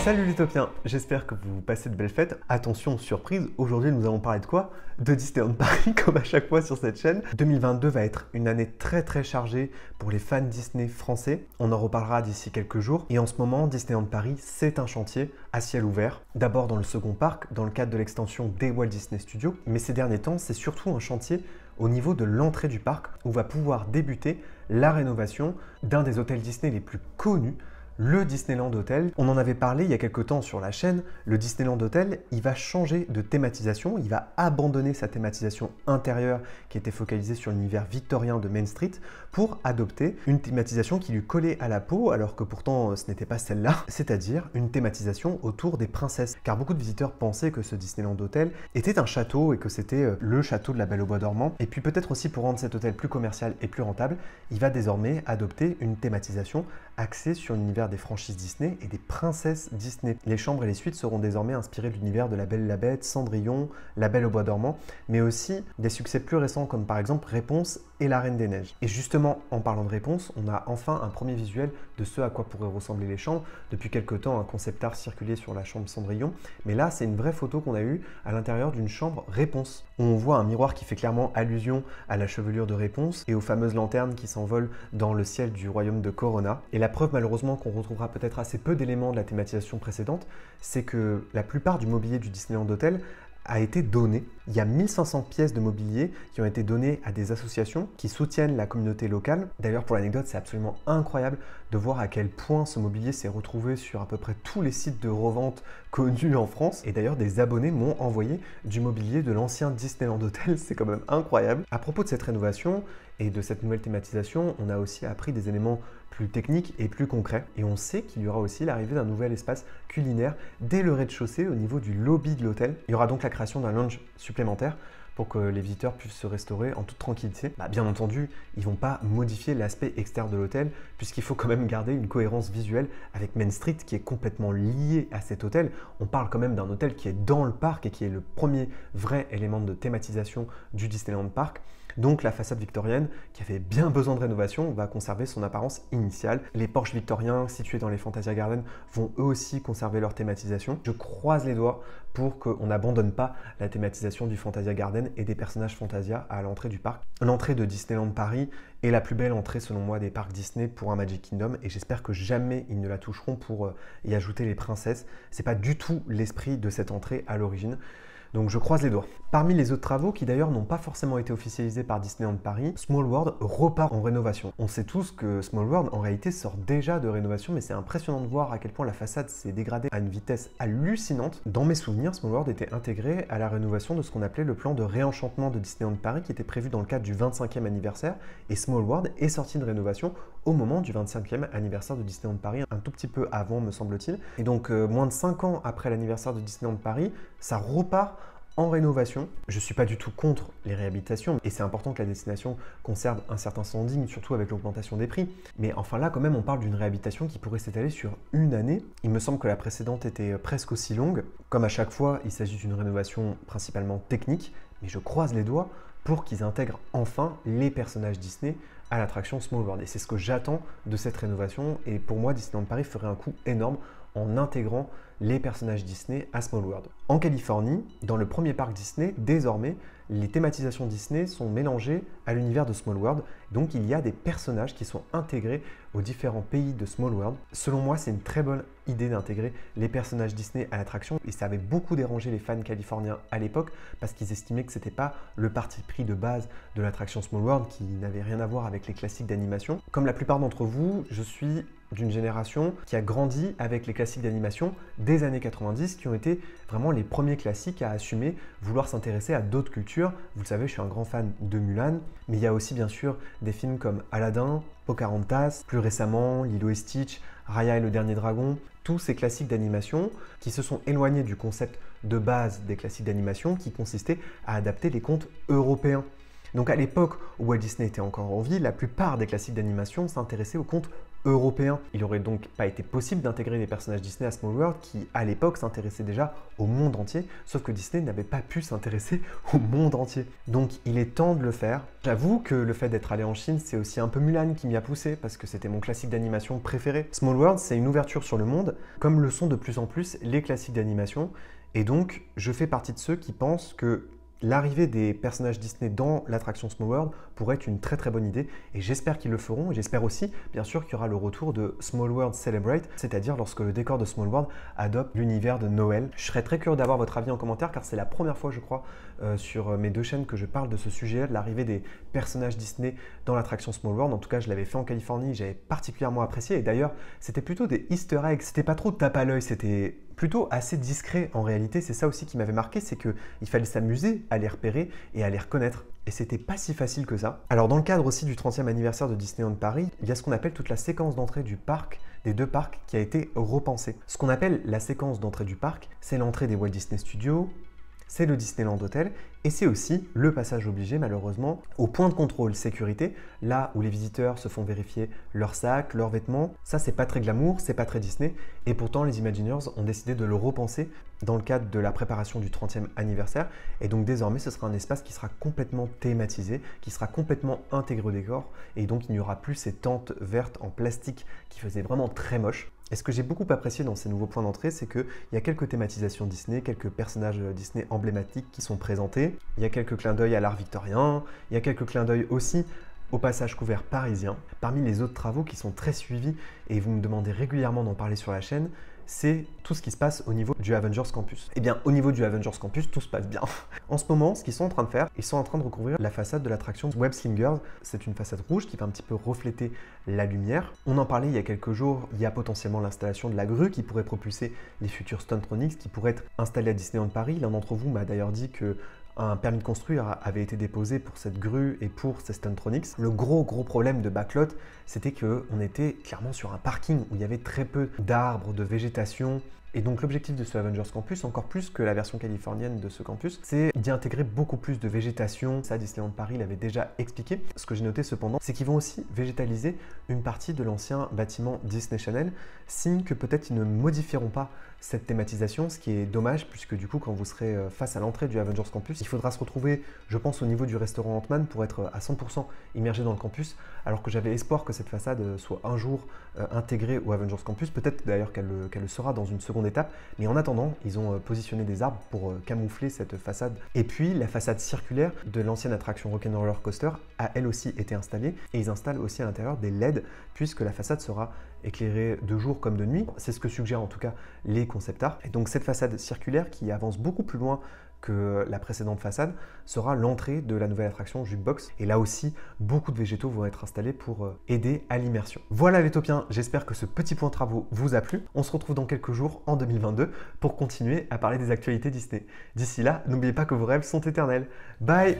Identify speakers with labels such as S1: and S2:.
S1: Salut les Topiens, j'espère que vous passez de belles fêtes. Attention, surprise, aujourd'hui nous allons parler de quoi? De Disneyland Paris, comme à chaque fois sur cette chaîne. 2022 va être une année très chargée pour les fans Disney français. On en reparlera d'ici quelques jours. Et en ce moment, Disneyland Paris, c'est un chantier à ciel ouvert. D'abord dans le second parc, dans le cadre de l'extension des Walt Disney Studios. Mais ces derniers temps, c'est surtout un chantier au niveau de l'entrée du parc où va pouvoir débuter la rénovation d'un des hôtels Disney les plus connus, le Disneyland Hotel. On en avait parlé il y a quelques temps sur la chaîne. Le Disneyland Hotel, il va changer de thématisation. Il va abandonner sa thématisation intérieure qui était focalisée sur l'univers victorien de Main Street pour adopter une thématisation qui lui collait à la peau, alors que pourtant ce n'était pas celle-là, c'est-à-dire une thématisation autour des princesses. Car beaucoup de visiteurs pensaient que ce Disneyland Hotel était un château et que c'était le château de la Belle au Bois dormant. Et puis peut-être aussi pour rendre cet hôtel plus commercial et plus rentable, il va désormais adopter une thématisation axée sur l'univers des franchises Disney et des princesses Disney. Les chambres et les suites seront désormais inspirées de l'univers de La Belle et la Bête, Cendrillon, La Belle au Bois dormant, mais aussi des succès plus récents comme par exemple Réponse et La Reine des Neiges. Et justement, en parlant de Réponse, on a enfin un premier visuel de ce à quoi pourraient ressembler les chambres. Depuis quelques temps, un concept art circulait sur la chambre Cendrillon, mais là, c'est une vraie photo qu'on a eue à l'intérieur d'une chambre Réponse, où on voit un miroir qui fait clairement allusion à la chevelure de Réponse et aux fameuses lanternes qui s'envolent dans le ciel du royaume de Corona. Et la preuve malheureusement qu'on retrouvera peut-être assez peu d'éléments de la thématisation précédente, c'est que la plupart du mobilier du Disneyland Hotel a été donné. Il y a 1500 pièces de mobilier qui ont été données à des associations qui soutiennent la communauté locale. D'ailleurs, pour l'anecdote, c'est absolument incroyable de voir à quel point ce mobilier s'est retrouvé sur à peu près tous les sites de revente connus en France. Et d'ailleurs, des abonnés m'ont envoyé du mobilier de l'ancien Disneyland Hotel. C'est quand même incroyable. À propos de cette rénovation et de cette nouvelle thématisation, on a aussi appris des éléments plus techniques et plus concrets. Et on sait qu'il y aura aussi l'arrivée d'un nouvel espace culinaire dès le rez-de-chaussée au niveau du lobby de l'hôtel. Il y aura donc la création d'un lounge supplémentaire pour que les visiteurs puissent se restaurer en toute tranquillité. Bien entendu, ils ne vont pas modifier l'aspect externe de l'hôtel puisqu'il faut quand même garder une cohérence visuelle avec Main Street qui est complètement liée à cet hôtel. On parle quand même d'un hôtel qui est dans le parc et qui est le premier vrai élément de thématisation du Disneyland Park. Donc la façade victorienne, qui avait bien besoin de rénovation, va conserver son apparence initiale. Les porches victoriens situés dans les Fantasia Gardens vont eux aussi conserver leur thématisation. Je croise les doigts pour qu'on n'abandonne pas la thématisation du Fantasia Garden et des personnages Fantasia à l'entrée du parc. L'entrée de Disneyland Paris est la plus belle entrée selon moi des parcs Disney pour un Magic Kingdom et j'espère que jamais ils ne la toucheront pour y ajouter les princesses. C'est pas du tout l'esprit de cette entrée à l'origine. Donc je croise les doigts. Parmi les autres travaux qui d'ailleurs n'ont pas forcément été officialisés par Disneyland Paris, Small World repart en rénovation. On sait tous que Small World en réalité sort déjà de rénovation, mais c'est impressionnant de voir à quel point la façade s'est dégradée à une vitesse hallucinante. Dans mes souvenirs, Small World était intégré à la rénovation de ce qu'on appelait le plan de réenchantement de Disneyland Paris qui était prévu dans le cadre du 25e anniversaire et Small World est sorti de rénovation au moment du 25e anniversaire de Disneyland Paris, un tout petit peu avant me semble-t-il. Et donc moins de 5 ans après l'anniversaire de Disneyland Paris, ça repart en rénovation. Je ne suis pas du tout contre les réhabilitations et c'est important que la destination conserve un certain standing, surtout avec l'augmentation des prix. Mais enfin là, quand même, on parle d'une réhabilitation qui pourrait s'étaler sur une année. Il me semble que la précédente était presque aussi longue. Comme à chaque fois, il s'agit d'une rénovation principalement technique, mais je croise les doigts pour qu'ils intègrent enfin les personnages Disney à l'attraction Small World. Et c'est ce que j'attends de cette rénovation. Et pour moi, Disneyland Paris ferait un coup énorme en intégrant les personnages Disney à Small World. En Californie, dans le premier parc Disney, désormais, les thématisations Disney sont mélangées à l'univers de Small World. Donc il y a des personnages qui sont intégrés aux différents pays de Small World. Selon moi, c'est une très bonne idée d'intégrer les personnages Disney à l'attraction et ça avait beaucoup dérangé les fans californiens à l'époque parce qu'ils estimaient que c'était pas le parti pris de base de l'attraction Small World qui n'avait rien à voir avec les classiques d'animation. Comme la plupart d'entre vous, je suis d'une génération qui a grandi avec les classiques d'animation des années 90 qui ont été vraiment les premiers classiques à assumer vouloir s'intéresser à d'autres cultures. Vous le savez, je suis un grand fan de Mulan, mais il y a aussi bien sûr des films comme Aladdin, Pocahontas, plus récemment Lilo et Stitch, Raya et le Dernier Dragon, tous ces classiques d'animation qui se sont éloignés du concept de base des classiques d'animation qui consistait à adapter les contes européens. Donc à l'époque où Walt Disney était encore en vie, la plupart des classiques d'animation s'intéressaient aux contes européen. Il aurait donc pas été possible d'intégrer les personnages Disney à Small World qui, à l'époque, s'intéressaient déjà au monde entier, sauf que Disney n'avait pas pu s'intéresser au monde entier. Donc il est temps de le faire. J'avoue que le fait d'être allé en Chine, c'est aussi un peu Mulan qui m'y a poussé, parce que c'était mon classique d'animation préféré. Small World, c'est une ouverture sur le monde, comme le sont de plus en plus les classiques d'animation, et donc je fais partie de ceux qui pensent que l'arrivée des personnages Disney dans l'attraction Small World pourrait être une très très bonne idée et j'espère qu'ils le feront. Et j'espère aussi, bien sûr, qu'il y aura le retour de Small World Celebrate, c'est-à-dire lorsque le décor de Small World adopte l'univers de Noël. Je serais très curieux d'avoir votre avis en commentaire car c'est la première fois, je crois, sur mes 2 chaînes que je parle de ce sujet, de l'arrivée des personnages Disney dans l'attraction Small World. En tout cas, je l'avais fait en Californie, j'avais particulièrement apprécié et d'ailleurs, c'était plutôt des easter eggs, c'était pas trop tape à l'œil, c'était plutôt assez discret en réalité. C'est ça aussi qui m'avait marqué, c'est qu'il fallait s'amuser à les repérer et à les reconnaître. Et c'était pas si facile que ça. Alors dans le cadre aussi du 30e anniversaire de Disneyland Paris, il y a ce qu'on appelle toute la séquence d'entrée du parc, des 2 parcs, qui a été repensée. Ce qu'on appelle la séquence d'entrée du parc, c'est l'entrée des Walt Disney Studios, c'est le Disneyland Hotel et c'est aussi le passage obligé malheureusement au point de contrôle sécurité, là où les visiteurs se font vérifier leurs sacs, leurs vêtements. Ça c'est pas très glamour, c'est pas très Disney et pourtant les Imagineers ont décidé de le repenser dans le cadre de la préparation du 30e anniversaire et donc désormais ce sera un espace qui sera complètement thématisé, qui sera complètement intégré au décor et donc il n'y aura plus ces tentes vertes en plastique qui faisaient vraiment très moche. Et ce que j'ai beaucoup apprécié dans ces nouveaux points d'entrée, c'est qu'il y a quelques thématisations Disney, quelques personnages Disney emblématiques qui sont présentés. Il y a quelques clins d'œil à l'art victorien, il y a quelques clins d'œil aussi au passage couvert parisien. Parmi les autres travaux qui sont très suivis, et vous me demandez régulièrement d'en parler sur la chaîne, c'est tout ce qui se passe au niveau du Avengers Campus. Eh bien, au niveau du Avengers Campus, tout se passe bien. En ce moment, ce qu'ils sont en train de faire, ils sont en train de recouvrir la façade de l'attraction Web Slingers. C'est une façade rouge qui va un petit peu refléter la lumière. On en parlait il y a quelques jours, il y a potentiellement l'installation de la grue qui pourrait propulser les futurs Stuntronics qui pourraient être installés à Disneyland Paris. L'un d'entre vous m'a d'ailleurs dit que un permis de construire avait été déposé pour cette grue et pour ces Stuntronics. Le gros problème de Backlot, c'était qu'on était clairement sur un parking où il y avait très peu d'arbres, de végétation. Et donc l'objectif de ce Avengers Campus, encore plus que la version californienne de ce campus, c'est d'y intégrer beaucoup plus de végétation. Ça, Disneyland Paris l'avait déjà expliqué. Ce que j'ai noté cependant, c'est qu'ils vont aussi végétaliser une partie de l'ancien bâtiment Disney Channel, signe que peut-être ils ne modifieront pas cette thématisation, ce qui est dommage puisque du coup quand vous serez face à l'entrée du Avengers Campus, il faudra se retrouver, je pense, au niveau du restaurant Ant-Man pour être à 100% immergé dans le campus, alors que j'avais espoir que cette façade soit un jour intégrée au Avengers Campus, peut-être d'ailleurs qu'elle le sera dans une seconde étape, mais en attendant, ils ont positionné des arbres pour camoufler cette façade. Et puis la façade circulaire de l'ancienne attraction Rock'n'Roller Coaster a elle aussi été installée et ils installent aussi à l'intérieur des LED puisque la façade sera éclairée de jour comme de nuit. C'est ce que suggèrent en tout cas les concept art. Et donc cette façade circulaire qui avance beaucoup plus loin que la précédente façade sera l'entrée de la nouvelle attraction Jukebox. Et là aussi, beaucoup de végétaux vont être installés pour aider à l'immersion. Voilà les topiens, j'espère que ce petit point de travaux vous a plu. On se retrouve dans quelques jours en 2022 pour continuer à parler des actualités Disney. D'ici là, n'oubliez pas que vos rêves sont éternels. Bye!